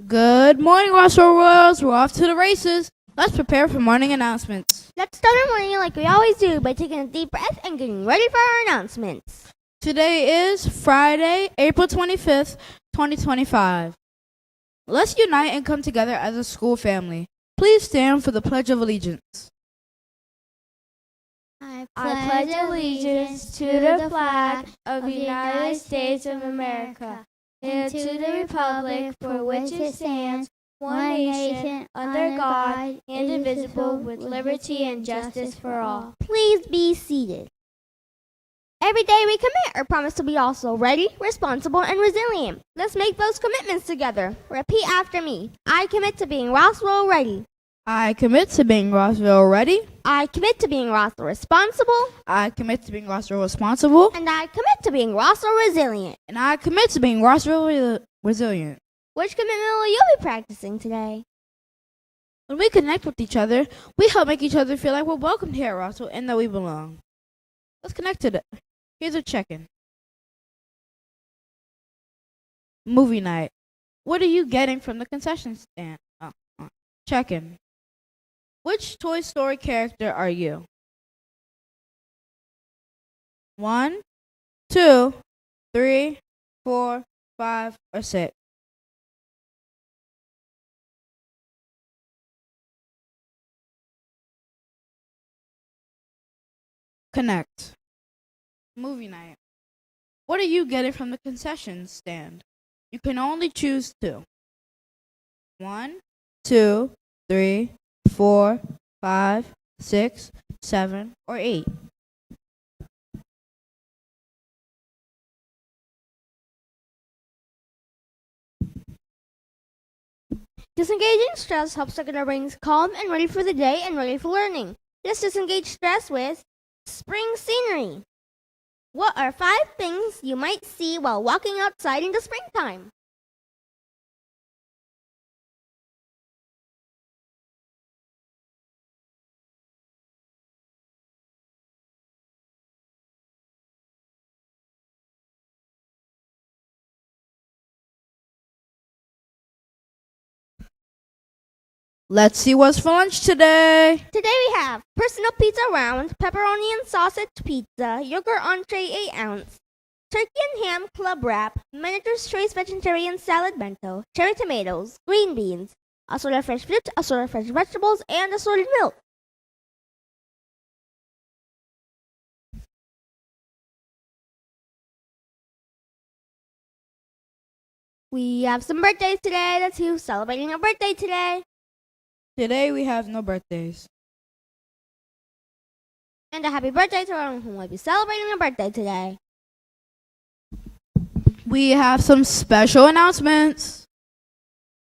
Good morning, Rossville Royals. We're off to the races. Let's prepare for morning announcements. Let's start our morning like we always do by taking a deep breath and getting ready for our announcements. Today is Friday, April 25th, 2025. Let's unite and come together as a school family. Please stand for the Pledge of Allegiance. I pledge allegiance to the flag of the United States of America and to the republic for which it stands, one nation, under God, indivisible, with liberty and justice for all. Please be seated. Every day we commit or promise to be also ready, responsible, and resilient. Let's make those commitments together. Repeat after me. I commit to being Rossville ready. I commit to being Rossville ready. I commit to being Rossville responsible. I commit to being Rossville responsible. And I commit to being Rossville resilient. And I commit to being Rossville resilient. Which commitment will you be practicing today? When we connect with each other, we help make each other feel like we're welcome here at Rossville and that we belong. Let's connect to it. Here's a check-in. Movie night. What are you getting from the concession stand? Check-in. Which Toy Story character are you? 1, 2, 3, 4, 5, or 6? Connect. Movie night. What are you getting from the concession stand? You can only choose 2. 1, 2, 3, 4, 5, 6, 7, or 8. Disengaging stress helps to get our brains calm and ready for the day and ready for learning. Let's disengage stress with spring scenery. What are 5 things you might see while walking outside in the springtime? Let's see what's for lunch today. Today we have personal pizza round, pepperoni and sausage pizza, yogurt entree 8 ounce, turkey and ham club wrap, miniatures choice vegetarian salad bento, cherry tomatoes, green beans, assorted fresh fruit, assorted fresh vegetables, and assorted milk. We have some birthdays today. That's who's celebrating a birthday today. Today we have no birthdays. And a happy birthday to everyone who will be celebrating a birthday today. We have some special announcements.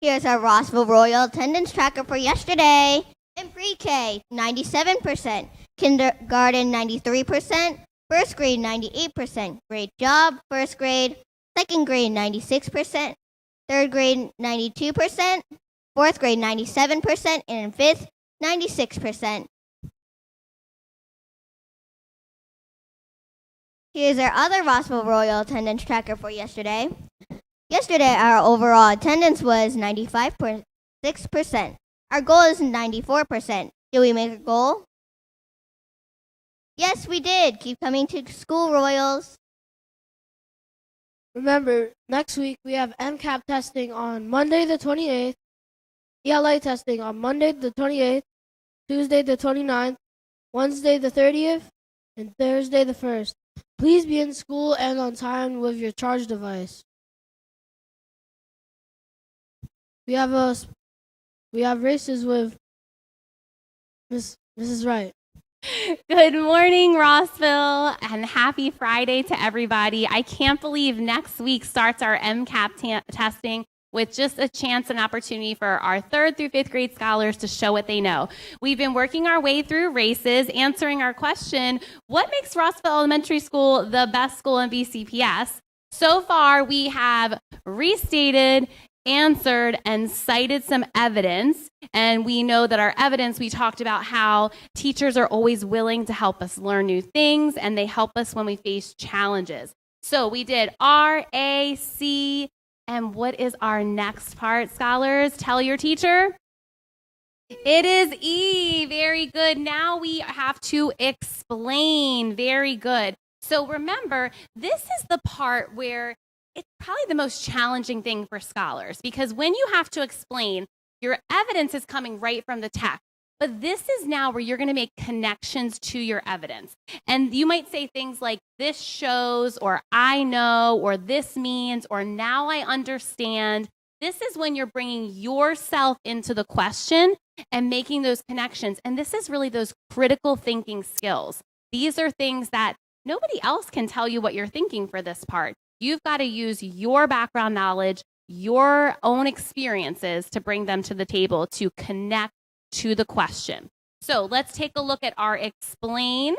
Here's our Rossville Royal attendance tracker for yesterday. In pre-K, 97%, kindergarten 93%, first grade 98%, great job, first grade, second grade 96%, third grade 92%, fourth grade 97%, and in fifth, 96%. Here's our other Rossville Royal attendance tracker for yesterday. Yesterday, our overall attendance was 95.6%. Our goal is 94%. Did we make a goal? Yes, we did. Keep coming to school, Royals. Remember, next week we have MCAP testing on Monday the 28th, ELA testing on Monday the 28th, Tuesday the 29th, Wednesday the 30th, and Thursday the 1st. Please be in school and on time with your charge device. We have races with Mrs. Wright. Good morning, Rossville, and happy Friday to everybody. I can't believe next week starts our MCAP testing with just a chance and opportunity for our 3rd through 5th grade scholars to show what they know. We've been working our way through races, answering our question, what makes Rossville Elementary School the best school in BCPS? So far, we have restated, answered, and cited some evidence. And we know that our evidence, we talked about how teachers are always willing to help us learn new things, and they help us when we face challenges. So we did R, A, C, And what is our next part, scholars? Tell your teacher. It is E. Very good. Now we have to explain. Very good. So remember, this is the part where it's probably the most challenging thing for scholars, because when you have to explain, your evidence is coming right from the text. But this is now where you're going to make connections to your evidence. And you might say things like, this shows, or I know, or this means, or now I understand. This is when you're bringing yourself into the question and making those connections. And this is really those critical thinking skills. These are things that nobody else can tell you what you're thinking for this part. You've got to use your background knowledge, your own experiences to bring them to the table to connect to the question. So let's take a look at our explain.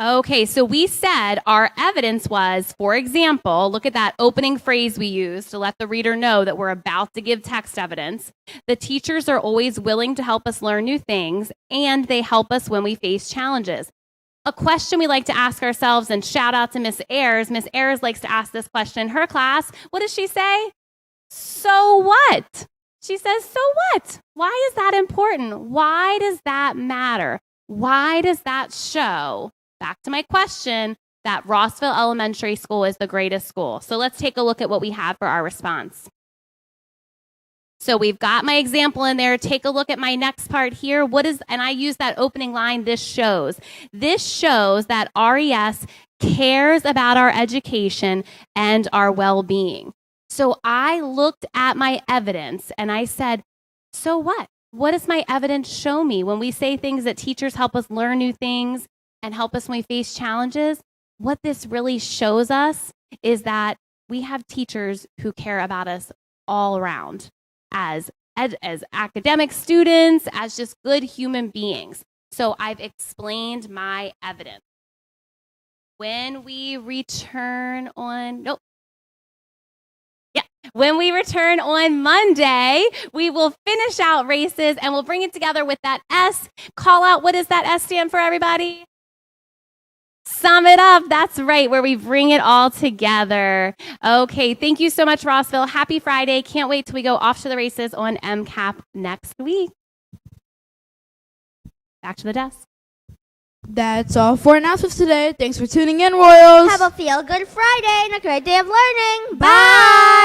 Okay, so we said our evidence was, for example, look at that opening phrase we used to let the reader know that we're about to give text evidence. The teachers are always willing to help us learn new things, and they help us when we face challenges. A question we like to ask ourselves, and shout out to Miss Ayers. Miss Ayers likes to ask this question in her class. What does she say? So what? She says, so what? Why is that important? Why does that matter? Why does that show, back to my question, that Rossville Elementary School is the greatest school? So let's take a look at what we have for our response. So we've got my example in there. Take a look at my next part here. And I use that opening line, this shows. This shows that RES cares about our education and our well-being. So I looked at my evidence and I said, so what? What does my evidence show me when we say things that teachers help us learn new things and help us when we face challenges? What this really shows us is that we have teachers who care about us all around as academic students, as just good human beings. So I've explained my evidence. When we return on, when we return on Monday, we will finish out races and we'll bring it together with that S. Call out, what does that S stand for, everybody? Sum it up. That's right, where we bring it all together. Okay, thank you so much, Rossville. Happy Friday. Can't wait till we go off to the races on MCAP next week. Back to the desk. That's all for announcements today. Thanks for tuning in, Royals. Have a feel-good Friday and a great day of learning. Bye.